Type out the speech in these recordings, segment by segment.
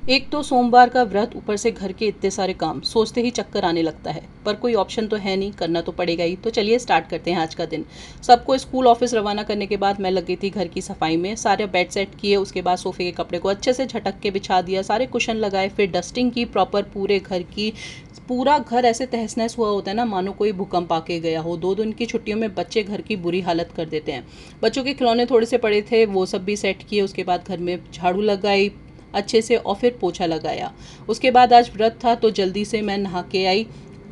एक तो सोमवार का व्रत, ऊपर से घर के इतने सारे काम, सोचते ही चक्कर आने लगता है, पर कोई ऑप्शन तो है नहीं, करना तो पड़ेगा ही। तो चलिए स्टार्ट करते हैं आज का दिन। सबको स्कूल ऑफिस रवाना करने के बाद मैं लग गई थी घर की सफाई में। सारे बेड सेट किए, उसके बाद सोफे के कपड़े को अच्छे से झटक के बिछा दिया, सारे कुशन लगाए, फिर डस्टिंग की प्रॉपर पूरे घर की। पूरा घर ऐसे तहस नहस हुआ होता है ना, मानो कोई भूकंप आके गया हो। 2 दिन की छुट्टियों में बच्चे घर की बुरी हालत कर देते हैं। बच्चों के खिलौने थोड़े से पड़े थे, वो सब भी सेट किए। उसके बाद घर में झाड़ू लगाई अच्छे से और फिर पोछा लगाया। उसके बाद आज व्रत था तो जल्दी से मैं नहा के आई,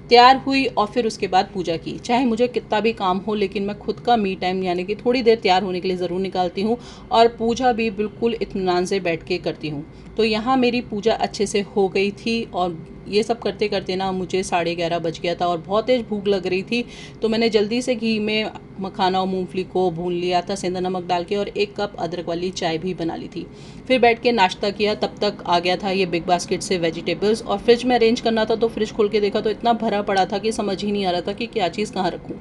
तैयार हुई और फिर उसके बाद पूजा की। चाहे मुझे कितना भी काम हो, लेकिन मैं खुद का मी टाइम यानी कि थोड़ी देर तैयार होने के लिए ज़रूर निकालती हूँ, और पूजा भी बिल्कुल इत्मीनान से बैठ के करती हूँ। तो यहाँ मेरी पूजा अच्छे से हो गई थी, और ये सब करते करते ना मुझे 11:30 बज गया था और बहुत तेज़ भूख लग रही थी। तो मैंने जल्दी से घी में मखाना और मूंगफली को भून लिया था सेंधा नमक डाल के, और 1 कप अदरक वाली चाय भी बना ली थी। फिर बैठ के नाश्ता किया। तब तक आ गया था ये बिग बास्केट से वेजिटेबल्स, और फ्रिज में अरेंज करना था, तो फ्रिज खोल के देखा तो इतना भरा पड़ा था कि समझ ही नहीं आ रहा था कि क्या चीज़ कहाँ रखूँ।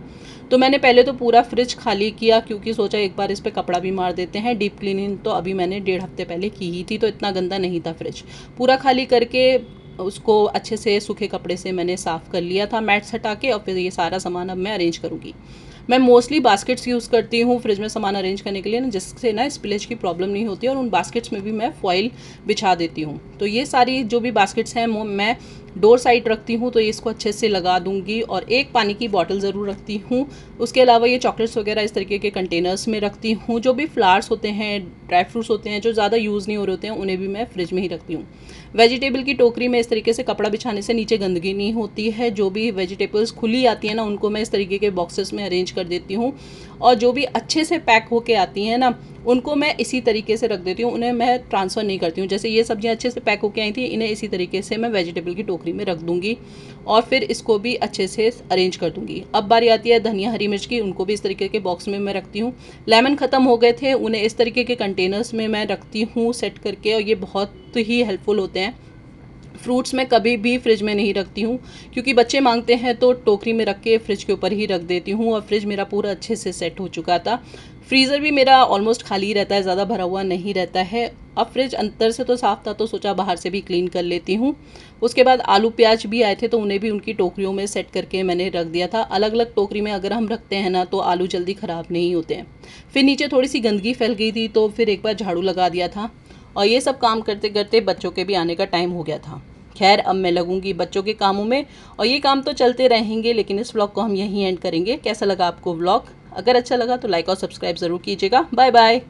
तो मैंने पहले तो पूरा फ्रिज खाली किया, क्योंकि सोचा एक बार इस पर कपड़ा भी मार देते हैं। डीप क्लीनिंग तो अभी मैंने 1.5 हफ्ते पहले की ही थी, तो इतना गंदा नहीं था फ्रिज। पूरा खाली करके उसको अच्छे से सूखे कपड़े से मैंने साफ़ कर लिया था, मैट्स हटा के। और फिर ये सारा सामान अब मैं अरेंज करूँगी। मैं मोस्टली बास्केट्स यूज़ करती हूँ फ्रिज में सामान अरेंज करने के लिए ना, जिससे ना स्पिलेज की प्रॉब्लम नहीं होती है, और उन बास्केट्स में भी मैं फॉइल बिछा देती हूँ। तो ये सारी जो भी बास्केट्स हैं मैं डोर साइड रखती हूँ, तो इसको अच्छे से लगा दूँगी। और एक पानी की बॉटल ज़रूर रखती हूँ। उसके अलावा ये चॉकलेट्स वगैरह इस तरीके के कंटेनर्स में रखती हूँ। जो भी फ्लावर्स होते हैं, ड्राई फ्रूट्स होते हैं जो ज़्यादा यूज़ नहीं हो रहे होते हैं, उन्हें भी मैं फ्रिज में ही रखती हूँ। वेजिटेबल की टोकरी में इस तरीके से कपड़ा बिछाने से नीचे गंदगी नहीं होती है। जो भी वेजिटेबल्स खुली आती है ना, उनको मैं इस तरीके के बॉक्सेस में अरेंज कर देती हूँ। और जो भी अच्छे से पैक होके आती हैं ना, उनको मैं इसी तरीके से रख देती हूँ, उन्हें मैं ट्रांसफ़र नहीं करती हूँ। जैसे ये सब्जियाँ अच्छे से पैक होके आई थी, इन्हें इसी तरीके से मैं वेजिटेबल की टोकरी में रख दूँगी, और फिर इसको भी अच्छे से अरेंज कर दूँगी। अब बारी आती है धनिया हरी मिर्च की, उनको भी इस तरीके के बॉक्स में मैं रखती हूँ। लेमन ख़त्म हो गए थे, उन्हें इस तरीके के कंटेनर्स में मैं रखती हूँ सेट करके, और ये बहुत ही हेल्पफुल होते हैं। फ्रूट्स मैं कभी भी फ्रिज में नहीं रखती हूँ, क्योंकि बच्चे मांगते हैं तो टोकरी में रख के फ्रिज के ऊपर ही रख देती हूँ। और फ्रिज मेरा पूरा अच्छे से सेट हो चुका था। फ्रीज़र भी मेरा ऑलमोस्ट खाली रहता है, ज़्यादा भरा हुआ नहीं रहता है। अब फ्रिज अंदर से तो साफ़ था, तो सोचा बाहर से भी क्लीन कर लेती हूँ। उसके बाद आलू प्याज भी आए थे, तो उन्हें भी उनकी टोकरियों में सेट करके मैंने रख दिया था। अलग अलग टोकरी में अगर हम रखते हैं ना, तो आलू जल्दी ख़राब नहीं होते हैं। फिर नीचे थोड़ी सी गंदगी फैल गई थी, तो फिर एक बार झाड़ू लगा दिया था। और ये सब काम करते करते बच्चों के भी आने का टाइम हो गया था। खैर, अब मैं लगूंगी बच्चों के कामों में, और ये काम तो चलते रहेंगे, लेकिन इस व्लॉग को हम यहीं एंड करेंगे। कैसा लगा आपको व्लॉग? अगर अच्छा लगा तो लाइक और सब्सक्राइब ज़रूर कीजिएगा। Bye bye.